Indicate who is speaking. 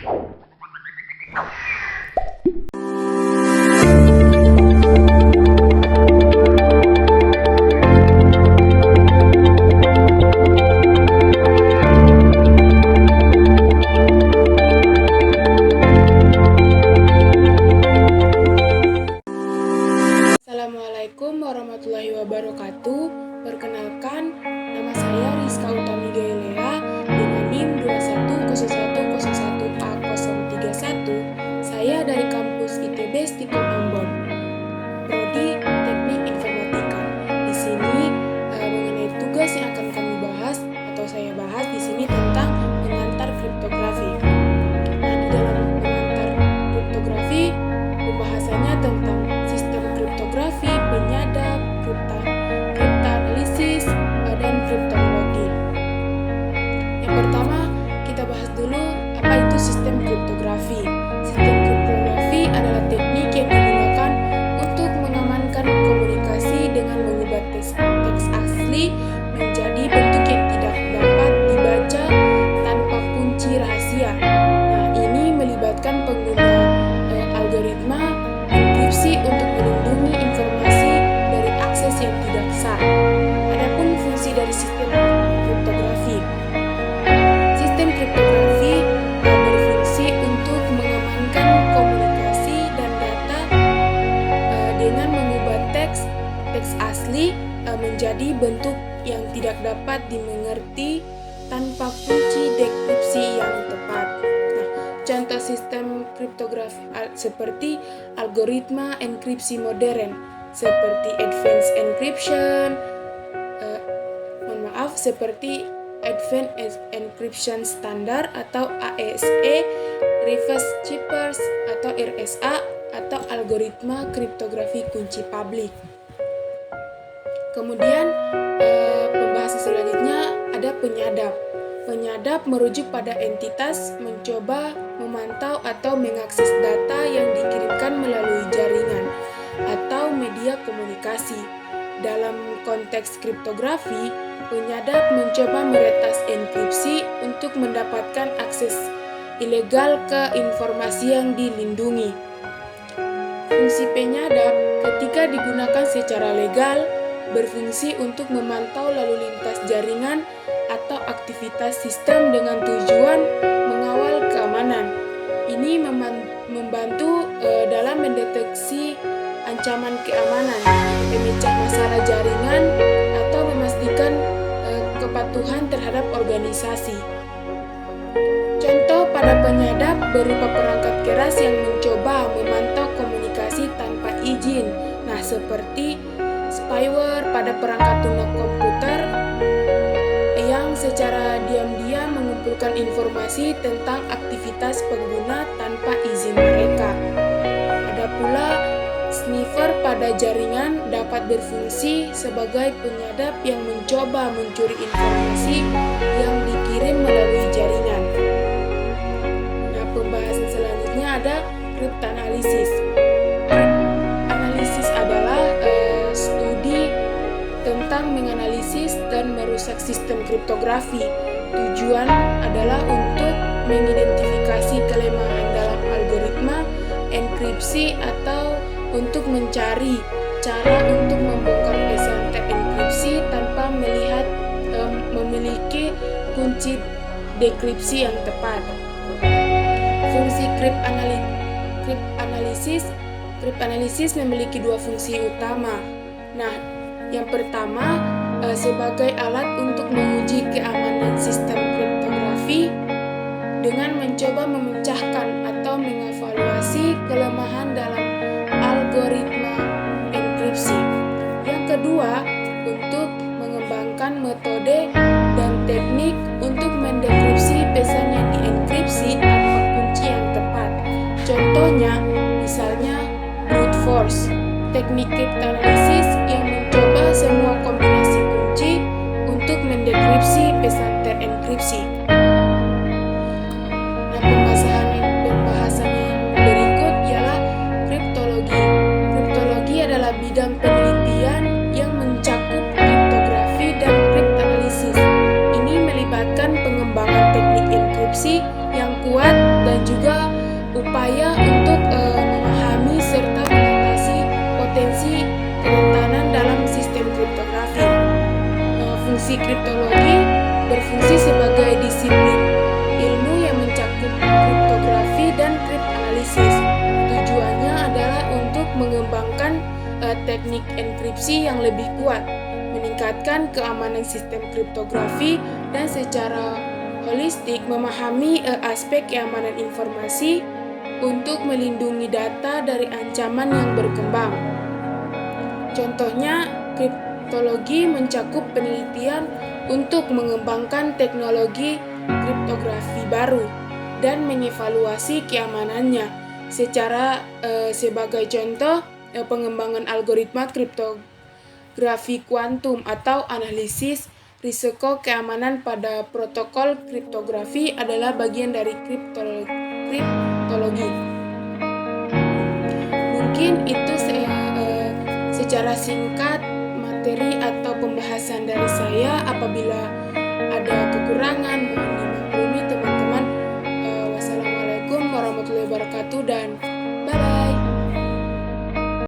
Speaker 1: Assalamualaikum warahmatullahi wabarakatuh. Perkenalkan, nama saya Rizka Utami Gaelea dengan NIM 210101A031. Saya dari kampus ITB Stikom Ambon, Prodi Teknik Informatika. Di sini mengenai tugas yang akan kami bahas atau saya bahas di sini tentang pengantar kriptografi. Nah, di dalam pengantar kriptografi pembahasannya tentang sistem kriptografi, penyadap, kriptoanalisis, dan kriptonologi. Yang pertama, kita bahas dulu apa itu sistem kriptografi. Sistem kriptografi adalah teknik yang digunakan untuk mengamankan komunikasi dengan mengubah teks asli menjadi bentuk yang tidak dapat dibaca tanpa kunci rahasia. Nah, ini melibatkan pengguna algoritma enkripsi untuk melindungi informasi dari akses yang tidak sah. Adapun fungsi dari sistem kriptografi. Sistem kriptografi berfungsi untuk mengamankan komunikasi dan data dengan mengubah teks asli menjadi bentuk yang tidak dapat dimengerti tanpa kunci dekripsi yang tepat. Contoh sistem kriptografi seperti algoritma enkripsi modern, seperti Advanced Encryption, seperti Advanced Encryption Standard atau AESE, Reverse Chippers atau RSA, atau algoritma kriptografi kunci publik. Kemudian pembahasan selanjutnya ada penyadap. Penyadap merujuk pada entitas mencoba memantau atau mengakses data yang dikirimkan melalui jaringan atau media komunikasi. Dalam konteks kriptografi, penyadap mencoba meretas enkripsi untuk mendapatkan akses ilegal ke informasi yang dilindungi. Fungsi penyadap ketika digunakan secara legal berfungsi untuk memantau lalu lintas jaringan atau aktivitas sistem dengan tujuan mengawal keamanan. Ini membantu dalam mendeteksi ancaman keamanan, memecah masalah jaringan, atau memastikan kepatuhan terhadap organisasi. Contoh pada penyadap berupa perangkat keras yang mencoba memantau komunikasi tanpa izin. Nah, seperti spyware pada perangkat lunak komputer yang secara diam-diam mengumpulkan informasi tentang aktivitas pengguna tanpa izin mereka. Ada pula sniffer pada jaringan dapat berfungsi sebagai penyadap yang mencoba mencuri informasi yang dikirim melalui jaringan. Nah, pembahasan selanjutnya ada kriptoanalisis. Kriptoanalisis adalah studi tentang menganalisis dan merusak sistem kriptografi. Tujuan adalah untuk mengidentifikasi kelemahan dalam algoritma enkripsi atau untuk mencari cara untuk membongkar pesan terenkripsi tanpa memiliki kunci dekripsi yang tepat. Fungsi kriptoanalisis memiliki dua fungsi utama. Nah, yang pertama sebagai alat untuk menguji keamanan sistem kriptografi dengan mencoba memecahkan atau mengevaluasi kelemahan dalam algoritma enkripsi. Yang kedua, untuk mengembangkan metode dan teknik untuk mendekripsi pesan yang dienkripsi tanpa kunci yang tepat. Contohnya, misalnya brute force, teknik kriptoanalisis yang mencoba semua kombinasi kunci untuk mendekripsi pesan terenkripsi. Nah, pembahasan yang berikut ialah kriptologi. Kriptologi adalah bidang penelitian yang mencakup kriptografi dan kriptoanalisis. Ini melibatkan pengembangan teknik enkripsi yang kuat dan dan juga upaya untuk memahami serta mengatasi potensi kerentanan dalam sistem kriptografi. Fungsi kriptologi berfungsi sebagai disiplin ilmu yang mencakup kriptografi dan kriptanalisis. Tujuannya adalah untuk mengembangkan teknik enkripsi yang lebih kuat, meningkatkan keamanan sistem kriptografi, dan secara holistik memahami aspek keamanan informasi untuk melindungi data dari ancaman yang berkembang. Contohnya, kriptologi mencakup penelitian untuk mengembangkan teknologi kriptografi baru dan mengevaluasi keamanannya. Sebagai contoh, pengembangan algoritma kriptografi kuantum atau analisis risiko keamanan pada protokol kriptografi adalah bagian dari kriptologi. Mungkin itu secara singkat materi atau pembahasan dari saya. Apabila ada kekurangan, mohon dimaklumi teman-teman. Wassalamualaikum warahmatullahi wabarakatuh dan